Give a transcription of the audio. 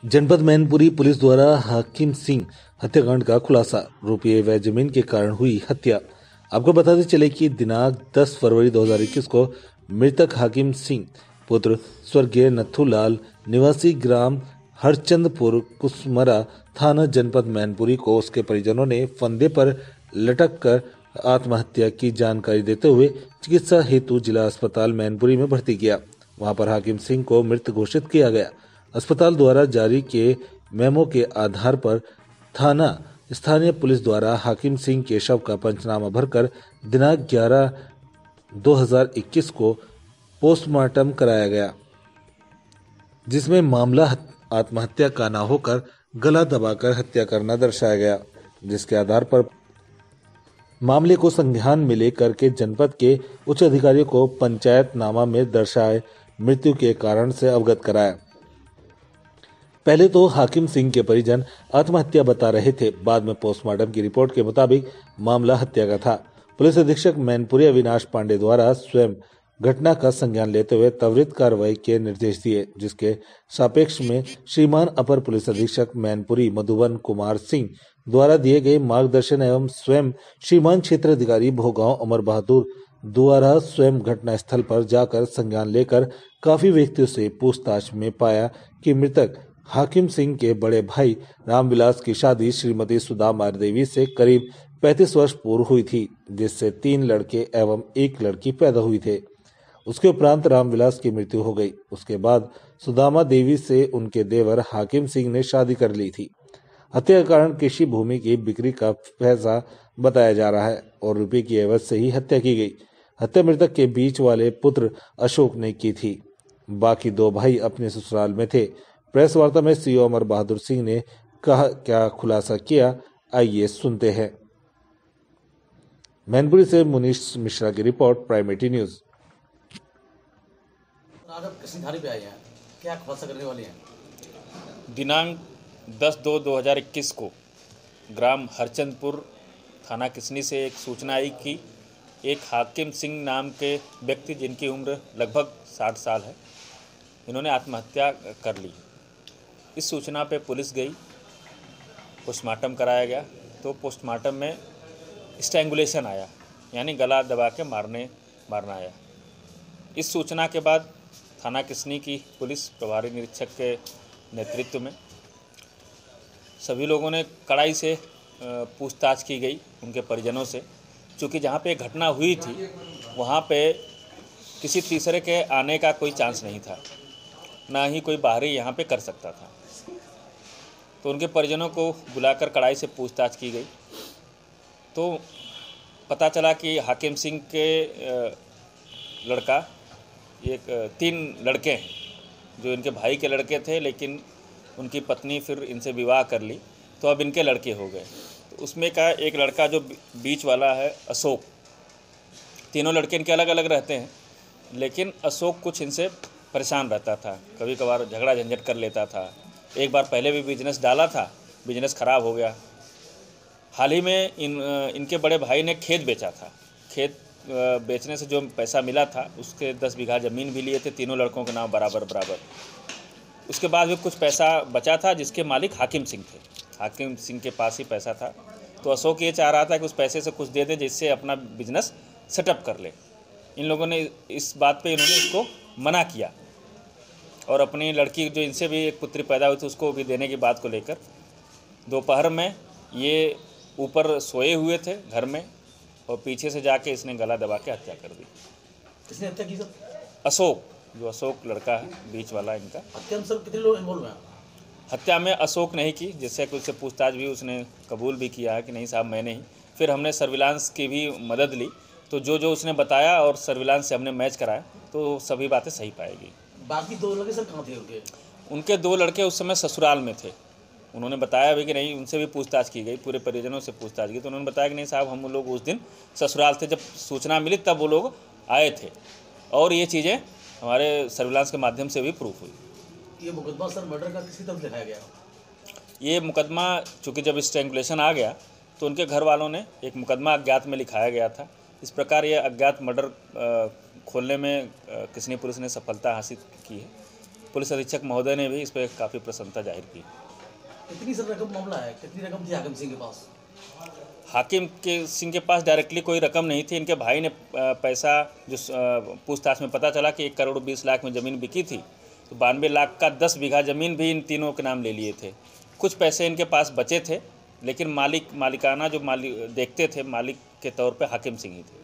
जनपद मैनपुरी पुलिस द्वारा हाकिम सिंह हत्याकांड का खुलासा। रुपये व जमीन के कारण हुई हत्या। आपको बताते चले कि दिनांक 10 फरवरी 2021 को मृतक हाकिम सिंह पुत्र स्वर्गीय नथुलाल निवासी ग्राम हरचंदपुर कुसमरा थाना जनपद मैनपुरी को उसके परिजनों ने फंदे पर लटक कर आत्महत्या की जानकारी देते हुए चिकित्सा हेतु जिला अस्पताल मैनपुरी में भर्ती किया। वहां पर हाकिम सिंह को मृत घोषित किया गया। अस्पताल द्वारा जारी किए मेमो के आधार पर थाना स्थानीय पुलिस द्वारा हाकिम सिंह के शव का पंचनामा भरकर दिनांक 11/2021 को पोस्टमार्टम कराया गया, जिसमें मामला आत्महत्या का न होकर गला दबाकर हत्या करना दर्शाया गया, जिसके आधार पर मामले को संज्ञान में लेकर के जनपद के उच्च अधिकारियों को पंचायतनामा में दर्शाए मृत्यु के कारण से अवगत कराया। पहले तो हाकिम सिंह के परिजन आत्महत्या बता रहे थे, बाद में पोस्टमार्टम की रिपोर्ट के मुताबिक मामला हत्या का था। पुलिस अधीक्षक मैनपुरी अविनाश पांडे द्वारा स्वयं घटना का संज्ञान लेते हुए त्वरित कार्रवाई के निर्देश दिए, जिसके सापेक्ष में श्रीमान अपर पुलिस अधीक्षक मैनपुरी मधुबन कुमार सिंह द्वारा दिए गए मार्गदर्शन एवं स्वयं श्रीमान क्षेत्र अधिकारी भोगांव अमर बहादुर द्वारा स्वयं घटना स्थल पर जाकर संज्ञान लेकर काफी व्यक्तियों से पूछताछ में पाया कि मृतक हाकिम सिंह के बड़े भाई रामविलास की शादी श्रीमती सुदामा देवी से करीब 35 वर्ष पूर्व हुई थी, जिससे 3 लड़के एवं 1 लड़की पैदा हुई थे। उसके उपरांत रामविलास की मृत्यु हो गई। उसके बाद सुदामा देवी से उनके देवर हाकिम सिंह ने शादी कर ली थी। हत्या का कारण कृषि भूमि की बिक्री का पैसा बताया जा रहा है और रुपये की एवज से ही हत्या की गई। हत्या मृतक के बीच वाले पुत्र अशोक ने की थी। बाकी 2 भाई अपने ससुराल में थे। प्रेस वार्ता में सीओ अमर बहादुर सिंह ने क्या खुलासा किया, आइए सुनते हैं। मैनपुरी से मुनीश मिश्रा की रिपोर्ट, प्राइमेटी न्यूज। किस थाने पे आए हैं, क्या खुलासा करने वाले हैं? दिनांक 10/2/2021 को ग्राम हरचंदपुर थाना किसनी से एक सूचना आई कि एक हाकिम सिंह नाम के व्यक्ति, जिनकी उम्र लगभग 60 साल है, इन्होंने आत्महत्या कर ली। इस सूचना पे पुलिस गई, पोस्टमार्टम कराया गया, तो पोस्टमार्टम में स्ट्रैंगुलेशन आया, यानी गला दबा के मारना आया। इस सूचना के बाद थाना किसनी की पुलिस प्रभारी निरीक्षक के नेतृत्व में सभी लोगों ने कड़ाई से पूछताछ की गई उनके परिजनों से, क्योंकि जहाँ पे घटना हुई थी वहाँ पे किसी तीसरे के आने का कोई चांस नहीं था, ना ही कोई बाहरी यहाँ पे कर सकता था। तो उनके परिजनों को बुलाकर कड़ाई से पूछताछ की गई, तो पता चला कि हाकिम सिंह के लड़का 3 लड़के हैं, जो इनके भाई के लड़के थे, लेकिन उनकी पत्नी फिर इनसे विवाह कर ली, तो अब इनके लड़के हो गए। तो उसमें का एक लड़का जो बीच वाला है अशोक, तीनों लड़के इनके अलग अलग रहते हैं, लेकिन अशोक कुछ इनसे परेशान रहता था, कभी कभार झगड़ा झंझट कर लेता था। एक बार पहले भी बिजनेस डाला था, बिजनेस ख़राब हो गया। हाल ही में इनके बड़े भाई ने खेत बेचा था। खेत बेचने से जो पैसा मिला था, उसके 10 बीघा ज़मीन भी लिए थे, तीनों लड़कों के नाम बराबर। उसके बाद भी कुछ पैसा बचा था, जिसके मालिक हाकिम सिंह थे। हाकिम सिंह के पास ही पैसा था, तो अशोक ये चाह रहा था कि उस पैसे से कुछ दे दे, जिससे अपना बिजनेस सेटअप कर ले। इन लोगों ने इस बात पे इन्होंने उसको मना किया, और अपनी लड़की जो इनसे भी एक पुत्री पैदा हुई थी, उसको भी देने की बात को लेकर दोपहर में ये ऊपर सोए हुए थे घर में, और पीछे से जाके इसने गला दबा के हत्या कर दी। किसने हत्या की सर? अशोक, जो अशोक लड़का है बीच वाला इनका। हत्या में सर कितने लोग इन्वॉल्व हैं? हत्या में अशोक नहीं की, जिससे कि उससे पूछताछ भी उसने कबूल भी किया है कि नहीं साहब मैंने ही। फिर हमने सर्विलांस की भी मदद ली, तो जो उसने बताया और सर्विलांस से हमने मैच कराया, तो सभी बातें सही पाएगी। बाकी 2 लड़के सर कहाँ थे उनके 2 लड़के उस समय ससुराल में थे। उन्होंने बताया भी कि नहीं, उनसे भी पूछताछ की गई, पूरे परिजनों से पूछताछ की, तो उन्होंने बताया कि नहीं साहब हम लोग उस दिन ससुराल थे, जब सूचना मिली तब वो लोग आए थे, और ये चीज़ें हमारे सर्विलांस के माध्यम से भी प्रूफ हुई। ये मुकदमा सर मर्डर का किसी तरफ दिखाया गया? ये मुकदमा चूँकि जब स्ट्रैंगुलेशन आ गया, तो उनके घर वालों ने एक मुकदमा अज्ञात में लिखाया गया था। इस प्रकार ये अज्ञात मर्डर खोलने में किसनी पुलिस ने सफलता हासिल की है। पुलिस अधीक्षक महोदय ने भी इस पर काफ़ी प्रसन्नता जाहिर की। कितनी सर रकम मामला है, कितनी रकम थी हाकिम सिंह के पास? हाकिम के सिंह के पास डायरेक्टली कोई रकम नहीं थी। इनके भाई ने पैसा जो पूछताछ में पता चला कि 1 करोड़ 20 लाख में ज़मीन बिकी थी, तो 92 लाख का 10 बीघा ज़मीन भी इन तीनों के नाम ले लिए थे। कुछ पैसे इनके पास बचे थे, लेकिन मालिकाना जो देखते थे, मालिक के तौर पे हाकिम सिंह ही थे।